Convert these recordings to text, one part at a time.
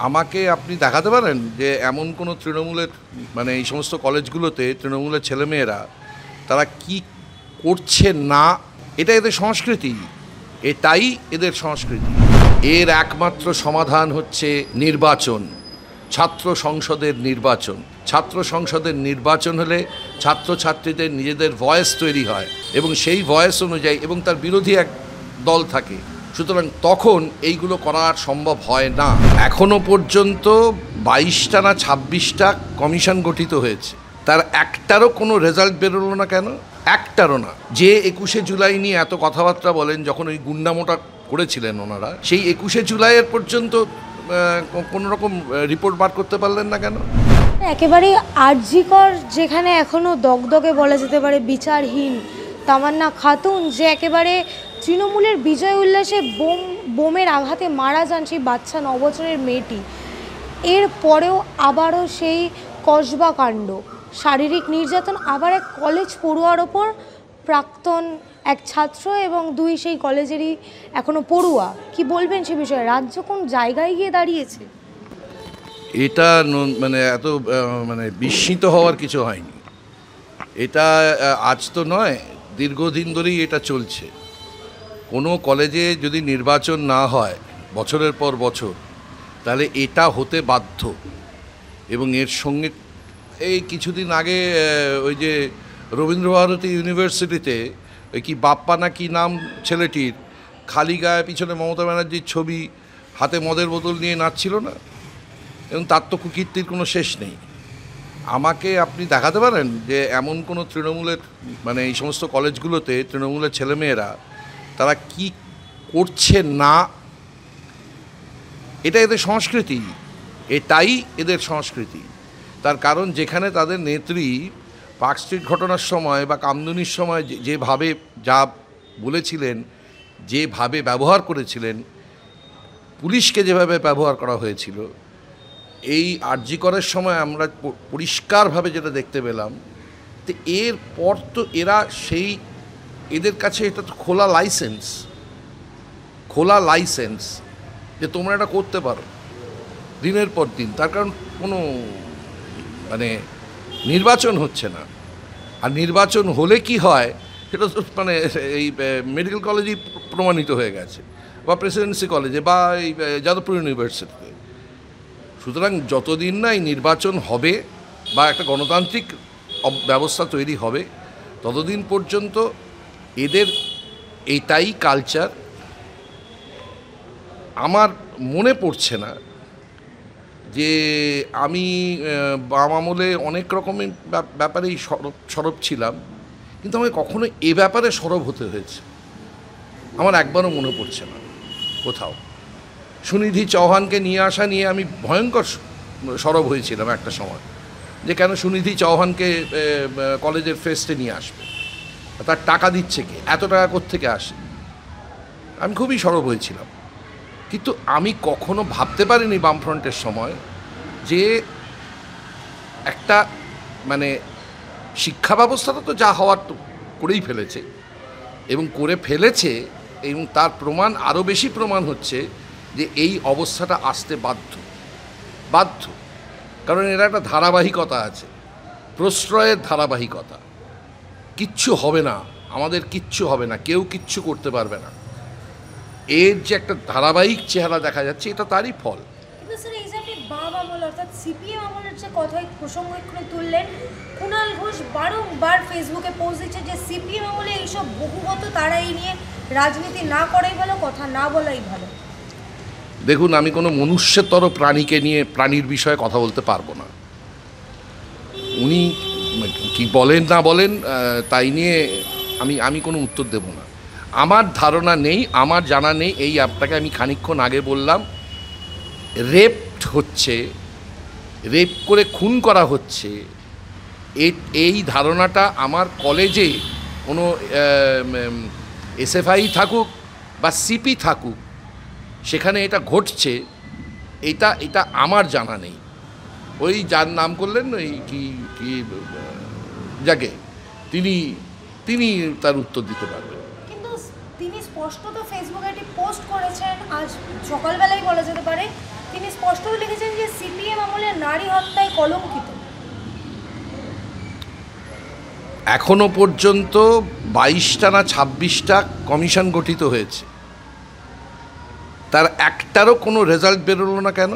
আমাকে আপনি দেখাতে পারেন যে এমন কোনো তৃণমূলের মানে এই সমস্ত কলেজগুলোতে তৃণমূলের ছেলেমেয়েরা তারা কি করছে না, এটা এদের সংস্কৃতি, এটাই এদের সংস্কৃতি। এর একমাত্র সমাধান হচ্ছে নির্বাচন, ছাত্র সংসদের নির্বাচন। ছাত্র সংসদের নির্বাচন হলে ছাত্রছাত্রীদের নিজেদের ভয়েস তৈরি হয় এবং সেই ভয়েস অনুযায়ী এবং তার বিরোধী এক দল থাকে, সুতরাং তখন এইগুলো করা সম্ভব হয় না। এখনো পর্যন্ত 22টা না 26টা কমিশন গঠিত হয়েছে, তার একটারও কোনো রেজাল্ট বেরোলো না। কেন একটারও না? যে 21শে জুলাই নিয়ে এত কথাবার্তা বলেন, যখন ওই গুন্ডামোটা করেছিলেন ওনারা, সেই 21শে জুলাইয়ের পর্যন্ত কোনো রকম রিপোর্ট বার করতে পারলেন না কেন? একেবারে আরজিকর, যেখানে এখনও দগদগে বলা যেতে পারে বিচারহীন তামান্না খাতুন, যে একেবারে তৃণমূলের বিজয় উল্লাসে বোমের আঘাতে মারা যান সেই বাচ্চা 9 বছরের মেয়েটি, এর পরেও আবারও সেই কসবা কাণ্ড, শারীরিক নির্যাতন, আবার এক কলেজ পড়ুয়ার ওপর, প্রাক্তন এক ছাত্র এবং 2 সেই কলেজেরই এখনও পড়ুয়া। কি বলবেন সে বিষয়ে? রাজ্য কোন জায়গায় গিয়ে দাঁড়িয়েছে? এটা মানে এত মানে বিস্মিত হওয়ার কিছু হয়নি। এটা আজ তো নয়, দীর্ঘদিন ধরেই এটা চলছে। কোনো কলেজে যদি নির্বাচন না হয় বছরের পর বছর, তাহলে এটা হতে বাধ্য। এবং এর সঙ্গে এই কিছুদিন আগে ওই যে রবীন্দ্রভারতী ইউনিভার্সিটিতে ওই কি বাপ্পা না কি নাম ছেলেটির, খালি গায়ে পিছনে মমতা ব্যানার্জির ছবি, হাতে মদের বোতল নিয়ে নাচছিল না, এবং তার তো কুকীর্তির কোনো শেষ নেই। আমাকে আপনি দেখাতে পারেন যে এমন কোনো তৃণমূলের মানে এই সমস্ত কলেজগুলোতে তৃণমূলের ছেলেমেয়েরা তারা কি করছে না, এটা এদের সংস্কৃতি, এটাই এদের সংস্কৃতি। তার কারণ যেখানে তাদের নেত্রী পার্ক স্ট্রিট ঘটনার সময় বা কামদুনির সময় যেভাবে যা বলেছিলেন, যেভাবে ব্যবহার করেছিলেন, পুলিশকে যেভাবে ব্যবহার করা হয়েছিল, এই আরজিকরের সময় আমরা পরিষ্কারভাবে যেটা দেখতে পেলাম, তো এরপর তো এরা সেই এদের কাছে এটা তো খোলা লাইসেন্স যে তোমরা এটা করতে পারো দিনের পর দিন। তার কারণ কোনো মানে নির্বাচন হচ্ছে না, আর নির্বাচন হলে কি হয় সেটা তো মানে এই মেডিকেল কলেজেই প্রমাণিত হয়ে গেছে, বা প্রেসিডেন্সি কলেজে, বা এই যাদবপুর ইউনিভার্সিটিতে। সুতরাং যতদিন না এই নির্বাচন হবে বা একটা গণতান্ত্রিক ব্যবস্থা তৈরি হবে, ততদিন পর্যন্ত এদের এটাই কালচার। আমার মনে পড়ছে না যে আমি বাম আমলে অনেক রকমের ব্যাপারেই সরব ছিলাম, কিন্তু আমাকে কখনো এ ব্যাপারে সরব হতে হয়েছে আমার একবারও মনে পড়ছে না কোথাও। সুনিধি চৌহানকে নিয়ে আসা নিয়ে আমি ভয়ঙ্কর সরব হয়েছিলাম একটা সময়, যে কেন সুনিধি চৌহানকে কলেজের ফেস্টে নিয়ে আসবে, তার টাকা দিচ্ছে কে, এত টাকা কোত্থেকে আসে, আমি খুবই সরব হয়েছিলাম। কিন্তু আমি কখনো ভাবতে পারিনি বামফ্রন্টের সময় যে একটা মানে শিক্ষা ব্যবস্থাটা তো যা হওয়ার তো করেই ফেলেছে, এবং করে ফেলেছে, এবং তার প্রমাণ আরও বেশি প্রমাণ হচ্ছে যে এই অবস্থাটা আসতে বাধ্য। কারণ এর একটা ধারাবাহিকতা আছে, প্রশ্রয়ের ধারাবাহিকতা। কিচ্ছু হবে না, আমাদের কিচ্ছু হবে না, কেউ কিচ্ছু করতে পারবে না, এর যে একটা ধারাবাহিক চেহারা দেখা যাচ্ছে, এটা তারই ফল। কিন্তু স্যার, এই যে আপনি বাম আমল অর্থাৎ সিপিএম আমলের যে কথাই প্রসঙ্গ এক্ষুনি তুললেন, কুণাল ঘোষ বারংবার ফেসবুকে পোস্ট দিচ্ছে যে সিপিএম আমলে এইসব বহুগত তারা এই নিয়ে রাজনীতি না করাই ভালো, কথা না বলাই ভালো। দেখুন, আমি কোনো মনুষ্যতর প্রাণীকে নিয়ে প্রাণীর বিষয়ে কথা বলতে পারবো না। উনি কি বলেন না বলেন তাই নিয়ে আমি কোনো উত্তর দেব না। আমার ধারণা নেই, আমার জানা নেই। এই আপনাকে আমি খানিকক্ষণ আগে বললাম, রেপ হচ্ছে, রেপ করে খুন করা হচ্ছে, এই ধারণাটা আমার কলেজে কোনো এসএফআই থাকুক বা সিপি থাকুক, সেখানে এটা ঘটছে, এটা আমার জানা নেই। ওই যার নাম করলেন, ওই কি যাকে, তিনি তার উত্তর দিতে পারবেন। তিনি স্পষ্টত ফেসবুকে একটি পোস্ট করেছেন আজ সকালবেলায় বলা যেতে পারে, তিনি স্পষ্ট লিখেছেন যে সিপিএম আমলে নারী হত্যায় কলঙ্কিত। এখনো পর্যন্ত 22টা না 26টা কমিশন গঠিত হয়েছে, তার একটারও কোনো রেজাল্ট বেরোলো না কেন?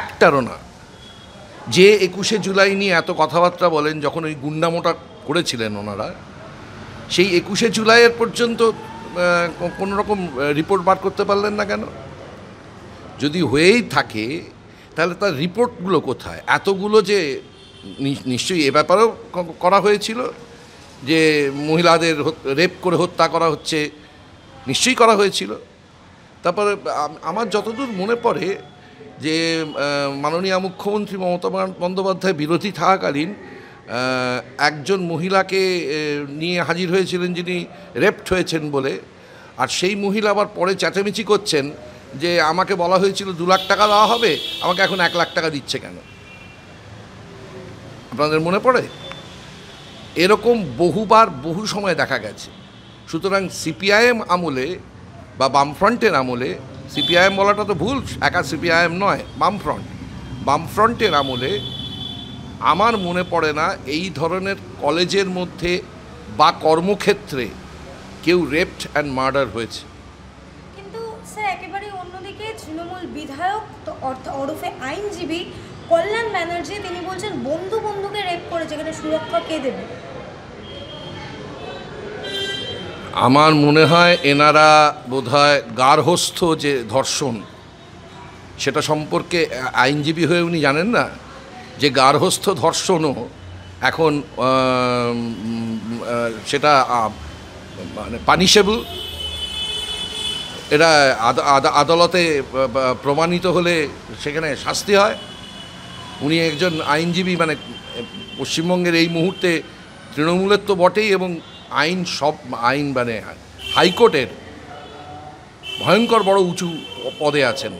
একটারও না। যে 21শে জুলাই নিয়ে এত কথাবার্তা বলেন, যখন ওই গুন্ডামোটা করেছিলেন ওনারা, সেই 21শে জুলাইয়ের পর্যন্ত কোনো রকম রিপোর্ট বার করতে পারলেন না কেন? যদি হয়েই থাকে তাহলে তার রিপোর্টগুলো কোথায়? এতগুলো যে নিশ্চয়ই এ ব্যাপারেও করা হয়েছিল, যে মহিলাদের রেপ করে হত্যা করা হচ্ছে, নিশ্চয়ই করা হয়েছিল। তারপরে আমার যতদূর মনে পড়ে যে মাননীয় মুখ্যমন্ত্রী মমতা বন্দ্যোপাধ্যায় বিরোধী থাকাকালীন একজন মহিলাকে নিয়ে হাজির হয়েছিলেন যিনি রেপড হয়েছেন বলে, আর সেই মহিলা আবার পরে চেঁচামেচি করছেন যে আমাকে বলা হয়েছিল 2 লাখ টাকা দেওয়া হবে, আমাকে এখন 1 লাখ টাকা দিচ্ছে কেন? আপনাদের মনে পড়ে? এরকম বহুবার বহু সময় দেখা গেছে। সুতরাং সিপিআইএম আমলে বা বামফ্রন্টের আমলে, সিপিআইএম বলাটা তো ভুল, একা সিপিআইএম নয়, বামফ্রন্টের আমলে আমার মনে পড়ে না এই ধরনের কলেজের মধ্যে বা কর্মক্ষেত্রে কেউ রেপড অ্যান্ড মার্ডার হয়েছে। কিন্তু স্যার একেবারে অন্যদিকে তৃণমূল বিধায়ক ওরফে আইনজীবী কল্যাণ ব্যানার্জি তিনি বলছেন বন্ধুকে রেপ করে, যেখানে সুরক্ষা কে দেবে? আমার মনে হয় এনারা বোধহয় গার্হস্থ্য যে ধর্ষণ, সেটা সম্পর্কে আইনজীবী হয়ে উনি জানেন না যে গার্হস্থ্য ধর্ষণও এখন সেটা মানে পানিশেবল। এটা আদালতে প্রমাণিত হলে সেখানে শাস্তি হয়। উনি একজন আইনজীবী, মানে পশ্চিমবঙ্গের এই মুহূর্তে তৃণমূলের তো বটেই, এবং আইন মানে হাইকোর্টের ভয়ঙ্কর বড় উঁচু পদে আছেন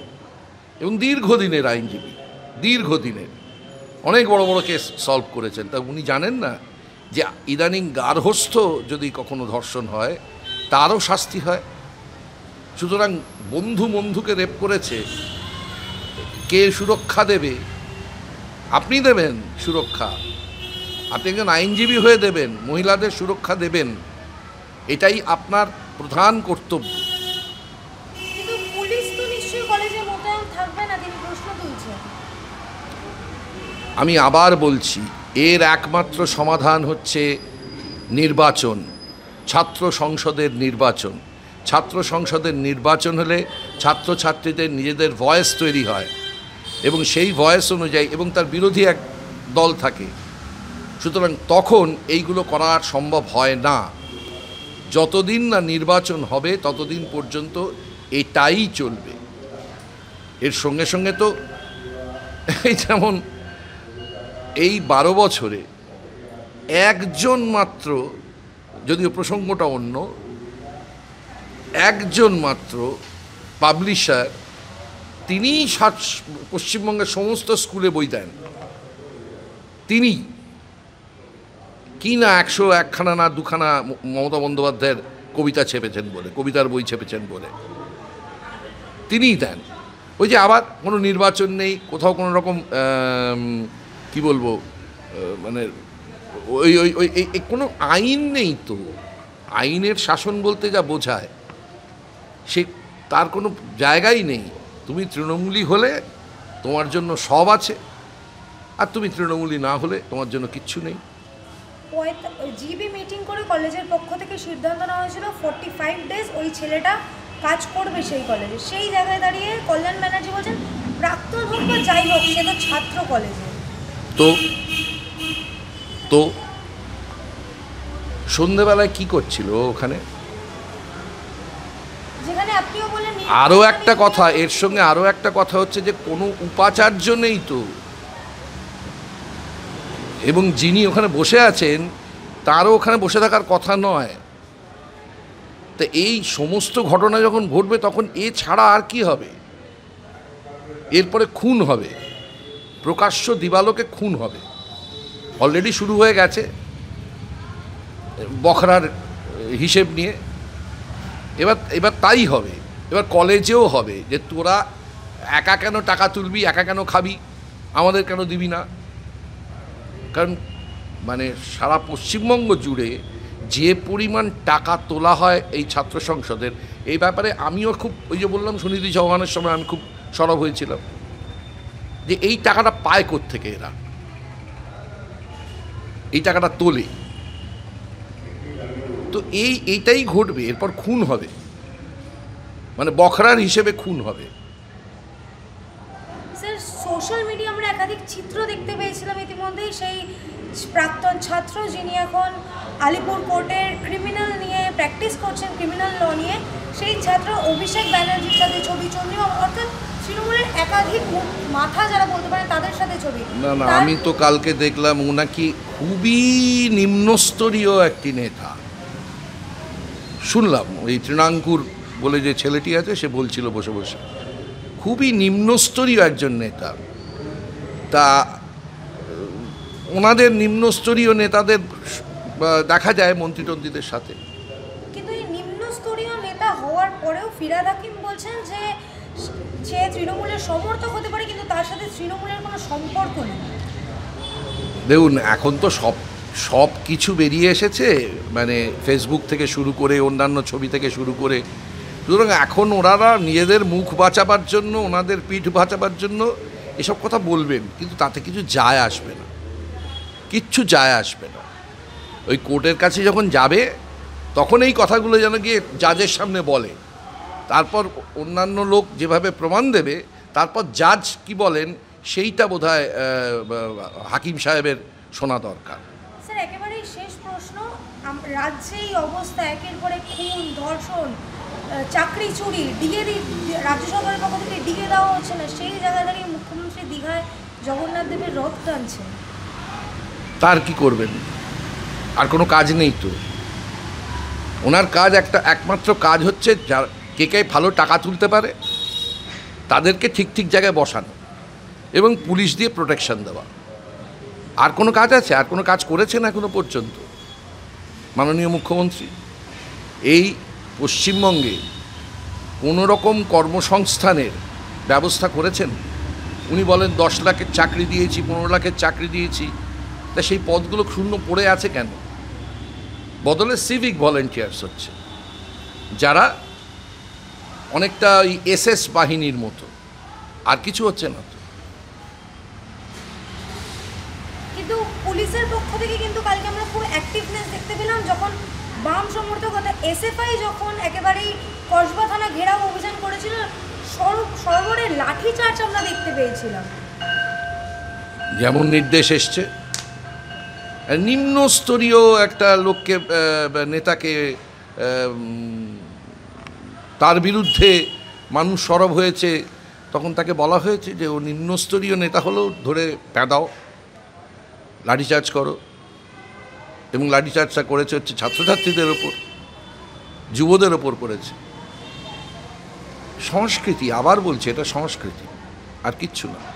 এবং দীর্ঘদিনের আইনজীবী, দীর্ঘদিনের অনেক বড় বড় কেস সলভ করেছেন। তা উনি জানেন না যে ইদানিং গার্হস্থ্য যদি কখনো ধর্ষণ হয় তারও শাস্তি হয়। সুতরাং বন্ধুকে রেপ করেছে, কে সুরক্ষা দেবে? আপনি দেবেন সুরক্ষা, আপনি একজন আইনজীবী হয়ে দেবেন, মহিলাদের সুরক্ষা দেবেন, এটাই আপনার প্রধান কর্তব্য। কিন্তু পুলিশ তো নিশ্চয়ই কলেজে মোতায়েন থাকবে না, তিনি প্রশ্ন তুলছেন। আমি আবার বলছি, এর একমাত্র সমাধান হচ্ছে নির্বাচন, ছাত্র সংসদের নির্বাচন। ছাত্র সংসদের নির্বাচন হলে ছাত্রছাত্রীদের নিজেদের ভয়েস তৈরি হয় এবং সেই ভয়েস অনুযায়ী, এবং তার বিরোধী এক দল থাকে, সুতরাং তখন এইগুলো করা সম্ভব হয় না। যতদিন না নির্বাচন হবে ততদিন পর্যন্ত এটাই চলবে। এর সঙ্গে সঙ্গে তো এই যেমন এই 12 বছরে একজন মাত্র, যদিও প্রসঙ্গটা অন্য, একজন মাত্র পাবলিশার, তিনিই পশ্চিমবঙ্গের সমস্ত স্কুলে বই দেন। তিনি কি না 101খানা না 2খানা মমতা বন্দ্যোপাধ্যায়ের কবিতা ছেপেছেন বলে, কবিতার বই ছেপেছেন বলে তিনিই দেন। ওই যে আবার কোনো নির্বাচন নেই, কোথাও কোনো রকম কি বলবো, মানে ওই ওই ওই কোনো আইন নেই তো। আইনের শাসন বলতে যা বোঝায় সে তার কোনো জায়গাই নেই। তুমি তৃণমূলী হলে তোমার জন্য সব আছে, আর তুমি তৃণমূলী না হলে তোমার জন্য কিচ্ছু নেই। জিবি মিটিং করে কলেজের পক্ষ থেকে সিদ্ধান্ত নেওয়া হয়েছিল 45 ডেজ ওই ছেলেটা কাজ করবে সেই কলেজে। সেই জায়গায় দাঁড়িয়ে কল্যাণ ব্যানার্জি বলছেন প্রাক্তন হোক বা যাই হোক সে তো ছাত্র কলেজে। তো সন্ধেবেলায় কি করছিল ওখানে? যেখানে আপনিও বলেন আরও একটা কথা, এর সঙ্গে আরও একটা কথা হচ্ছে যে কোনো উপাচার্য নেই তো, এবং যিনি ওখানে বসে আছেন তারও ওখানে বসে থাকার কথা নয়। তো এই সমস্ত ঘটনা যখন ঘটবে তখন এ ছাড়া আর কি হবে? এরপরে খুন হবে, প্রকাশ্য দিবালোকে খুন হবে, অলরেডি শুরু হয়ে গেছে বখরার হিসেব নিয়ে। এবার তাই হবে, এবার কলেজেও হবে যে তোরা একা কেন টাকা তুলবি, একা কেন খাবি, আমাদের কেন দিবি না? কারণ মানে সারা পশ্চিমবঙ্গ জুড়ে যে পরিমাণ টাকা তোলা হয় এই ছাত্র সংসদের, এই ব্যাপারে আমিও খুব, ওই যে বললাম সুনীতি চৌহানের সময় আমি খুব সরব হয়েছিলাম যে এই টাকাটা পায় কোত্থেকে এরা, এই টাকাটা তোলে। তো এইটাই ঘটবে, এরপর খুন হবে, মানে বখরার হিসেবে খুন হবে। স্যার, সোশ্যাল মিডিয়া আমরা একাধিক চিত্র দেখতে পেয়েছিলাম ইতিমধ্যেই, সেই প্রাক্তন ছাত্র যিনি এখন আলিপুর কোর্টের ক্রিমিনাল নিয়ে প্র্যাকটিস করছেন, ক্রিমিনাল ল নিয়ে, সেই ছাত্র অভিষেক ব্যানার্জির সাথে ছবি, চন্দ্রিমা, অর্থাৎ তৃণমূলের একাধিক মাথা যারা বলতে পারে তাদের সাথে ছবি। না, আমি তো কালকে দেখলাম ও নাকি খুবই নিম্নস্তরীয় একটি নেতা, শুনলাম ওই তৃণাঙ্কুর বলে যে ছেলেটি আছে সে বলছিল বসে বসে, খুবই নিম্নস্তরীয় একজন নেতা। তা ওনাদের নিম্নস্তরীয় নেতাদের দেখা যায় মন্ত্রীটন্ত্রীদের সাথে। কিন্তু এই নিম্নস্তরীয় নেতা হওয়ার পরেও ফিরহাদ হাকিম বলছেন যে সে তৃণমূলের সমর্থক হতে পারে, কিন্তু তার সাথে তৃণমূলের কোনো সম্পর্ক নেই। দেখুন, এখন তো সব কিছু বেরিয়ে এসেছে, মানে ফেসবুক থেকে শুরু করে অন্যান্য ছবি থেকে শুরু করে, সুতরাং এখন ওনারা নিজেদের মুখ বাঁচাবার জন্য, ওনাদের পিঠ বাঁচাবার জন্য এসব কথা বলবেন, কিন্তু তাতে কিছু যায় আসবে না, কিচ্ছু যায় আসবে না। ওই কোর্টের কাছে যখন যাবে তখন এই কথাগুলো যেন গিয়ে জাজের সামনে বলে, তারপর অন্যান্য লোক যেভাবে প্রমাণ দেবে, তারপর জাজ কি বলেন সেইটা বোধহয় হাকিম সাহেবের শোনা দরকার। স্যার, একেবারেই শেষ প্রশ্ন, রাজ্যে এই অবস্থা, একের পরে খুন, ধর্ষণ, চাকরি চুরি, রাজ্য সরকারের পক্ষ থেকে ডিগে দেওয়া হচ্ছে না, সেই জায়গায় দাঁড়িয়ে মুখ্যমন্ত্রী দীঘায় জগন্নাথ দেবের রথ টানছেন। তার কি করবেন? আর কোনো কাজ নেই তো। ওনার কাজ একমাত্র কাজ হচ্ছে কে ভালো টাকা তুলতে পারে তাদেরকে ঠিক ঠিক জায়গায় বসানো এবং পুলিশ দিয়ে প্রোটেকশন দেওয়া। আর কোনো কাজ আছে? আর কোনো কাজ করেছেন এখনো পর্যন্ত মাননীয় মুখ্যমন্ত্রী? এই পশ্চিমবঙ্গে কোনো রকম কর্মসংস্থানের ব্যবস্থা করেছেন? উনি বলেন 10 লাখের চাকরি দিয়েছি, 15 লাখের চাকরি দিয়েছি, তা সেই পদগুলো শূন্য পড়ে আছে কেন? বদলে সিভিক ভলেন্টিয়ার্স হচ্ছে, যারা অনেকটা ওই SS বাহিনীর মতো, আর কিছু হচ্ছে না তো। কিন্তু পুলিশের পক্ষ থেকে কিন্তু কালকে আমরা খুব অ্যাক্টিভনেস দেখতে পেলাম, যখন বাম সমর্থক SFI যখন একেবারেই কসবা থানা ঘেরাও অভিযান করেছিল, সরবরে লাঠিচার্জ আমরা দেখতে পেয়েছিলাম। যেমন নির্দেশ এসছে, নিম্নস্তরীয় একটা লোককে, নেতাকে, তার বিরুদ্ধে মানুষ সরব হয়েছে, তখন তাকে বলা হয়েছে যে ও নিম্নস্তরীয় নেতা হলেও ধরে প্যাদাও, লাঠিচার্জ করো। এবং লাঠিচার্জটা করেছে হচ্ছে ছাত্রছাত্রীদের ওপর, যুবদের ওপর করেছে। সংস্কৃতি, আবার বলছে, এটা সংস্কৃতি, আর কিচ্ছু না।